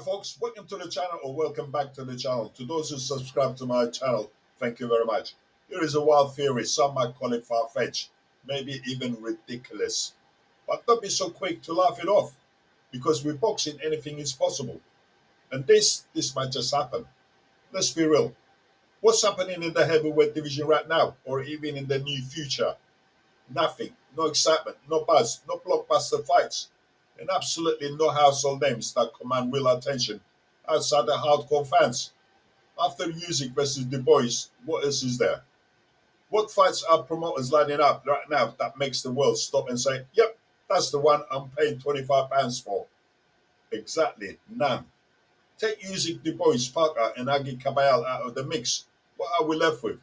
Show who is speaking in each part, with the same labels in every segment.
Speaker 1: folks, welcome to the channel or welcome back to the channel. To those who subscribe to my channel, thank you very much. Here is a wild theory. Some might call it far-fetched, maybe even ridiculous. But don't be so quick to laugh it off, because with boxing, anything is possible. And this might just happen. Let's be real. What's happening in the heavyweight division right now, or even in the near future? Nothing. No excitement, no buzz, no blockbuster fights, and absolutely no household names that command real attention outside the hardcore fans. After Music versus Du Bois, what else is there? What fights are promoters lining up right now that makes the world stop and say, yep, that's the one I'm paying £25 for? Exactly, none. Take Music Du Bois, Parker, and Agi Kabayal out of the mix. What are we left with?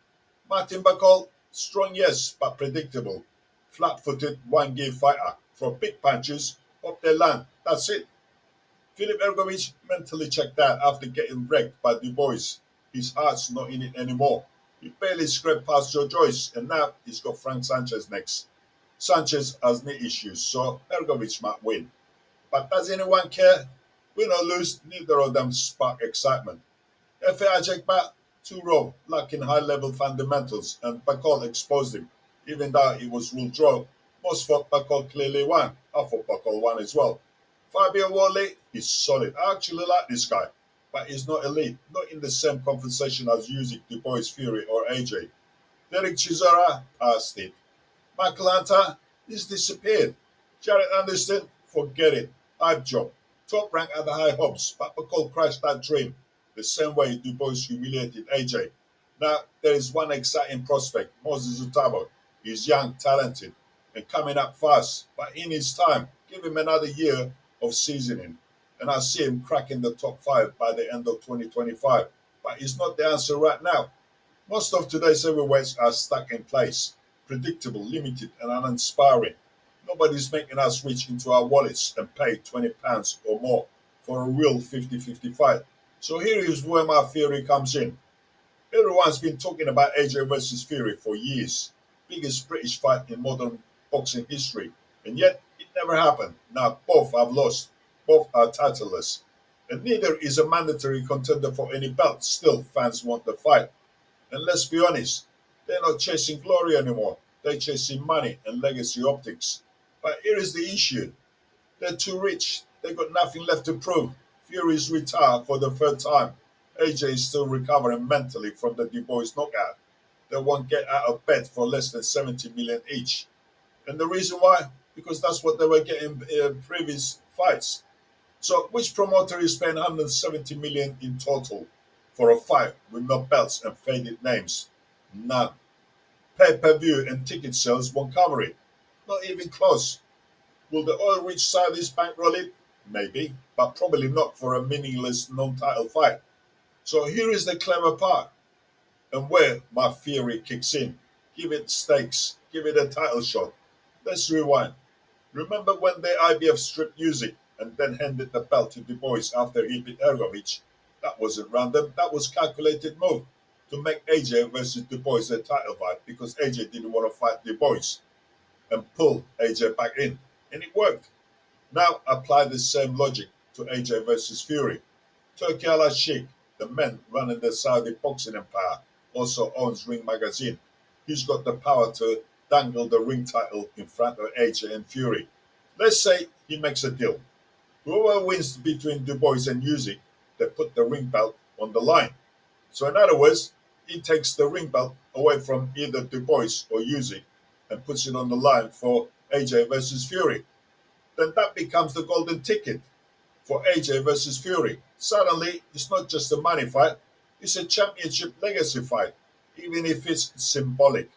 Speaker 1: Martin Bakol, strong yes, but predictable. Flat-footed, one-gear fighter. From big punches, up their land. That's it. Filip Ergovic mentally checked out after getting wrecked by Du Bois. His heart's not in it anymore. He barely scraped past Joe Joyce, and now he's got Frank Sanchez next. Sanchez has knee issues, so Ergovic might win. But does anyone care? Win or lose, neither of them spark excitement. Efe Ajekba, too raw, lacking high-level fundamentals, and Bakol exposed him. Even though it was ruled draw, most thought Bakol clearly won. I thought Bakol won as well. Fabio Wale is solid. I actually like this guy, but he's not elite, not in the same conversation as Usyk, Du Bois, Fury, or AJ. Derek Chisora, past it. Michael Hunter, he's disappeared. Jared Anderson, forget it. Hype job. Top rank at the high hopes, but Bakol crashed that dream the same way Du Bois humiliated AJ. Now, there is one exciting prospect, Moses Utabo. He's young, talented, and coming up fast, but in his time, give him another year of seasoning, and I see him cracking the top five by the end of 2025. But he's not the answer right now. Most of today's heavyweights are stuck in place, predictable, limited, and uninspiring. Nobody's making us reach into our wallets and pay £20 or more for a real 50-50 fight. So here is where my theory comes in. Everyone's been talking about AJ versus Fury for years. Biggest British fight in modern boxing history. And yet, it never happened. Now, both have lost. Both are titleless. And neither is a mandatory contender for any belt. Still, fans want the fight. And let's be honest, they're not chasing glory anymore. They're chasing money and legacy optics. But here is the issue. They're too rich. They've got nothing left to prove. Fury's retired for the third time. AJ is still recovering mentally from the Du Bois knockout. They won't get out of bed for less than 70 million each. And the reason why? Because that's what they were getting in previous fights. So which promoter is paying 170 million in total for a fight with no belts and faded names? None. Pay-per-view and ticket sales won't cover it. Not even close. Will the oil-rich Saudis bankroll it? Maybe, but probably not for a meaningless non-title fight. So here is the clever part, and where my theory kicks in. Give it stakes, give it a title shot. Let's rewind. Remember when the IBF stripped Usyk and then handed the belt to Du Bois after he beat Ergovic? That wasn't random, that was calculated move to make AJ versus Du Bois a title fight because AJ didn't want to fight Du Bois and pull AJ back in. And it worked. Now apply the same logic to AJ versus Fury. Turki Al Sheikh, the man running the Saudi boxing empire, also owns Ring Magazine. He's got the power to dangle the ring title in front of AJ and Fury. Let's say he makes a deal. Whoever wins between Du Bois and Usyk, they put the ring belt on the line. So in other words, he takes the ring belt away from either Du Bois or Usyk and puts it on the line for AJ versus Fury. Then that becomes the golden ticket for AJ versus Fury. Suddenly, it's not just a money fight, it's a championship legacy fight, even if it's symbolic.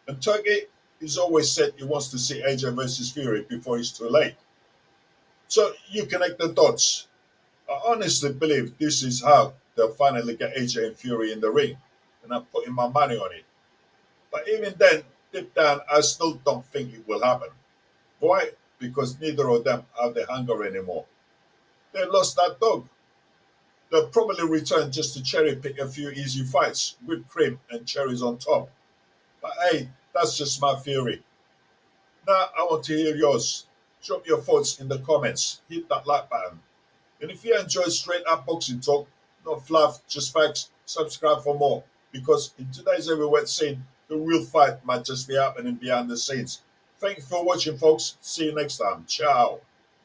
Speaker 1: And Turkey has always said he wants to see AJ versus Fury before it's too late. So you connect the dots. I honestly believe this is how they'll finally get AJ and Fury in the ring, and I'm putting my money on it. But even then, deep down, I still don't think it will happen. Why? Because neither of them have the hunger anymore. They lost that dog. They'll probably return just to cherry pick a few easy fights, whipped cream and cherries on top. But hey, that's just my theory. Now I want to hear yours. Drop your thoughts in the comments. Hit that like button. And if you enjoy straight up boxing talk, no fluff, just facts, subscribe for more. Because in today's heavyweight scene, the real fight might just be happening behind the scenes. Thank you for watching, folks. See you next time. Ciao.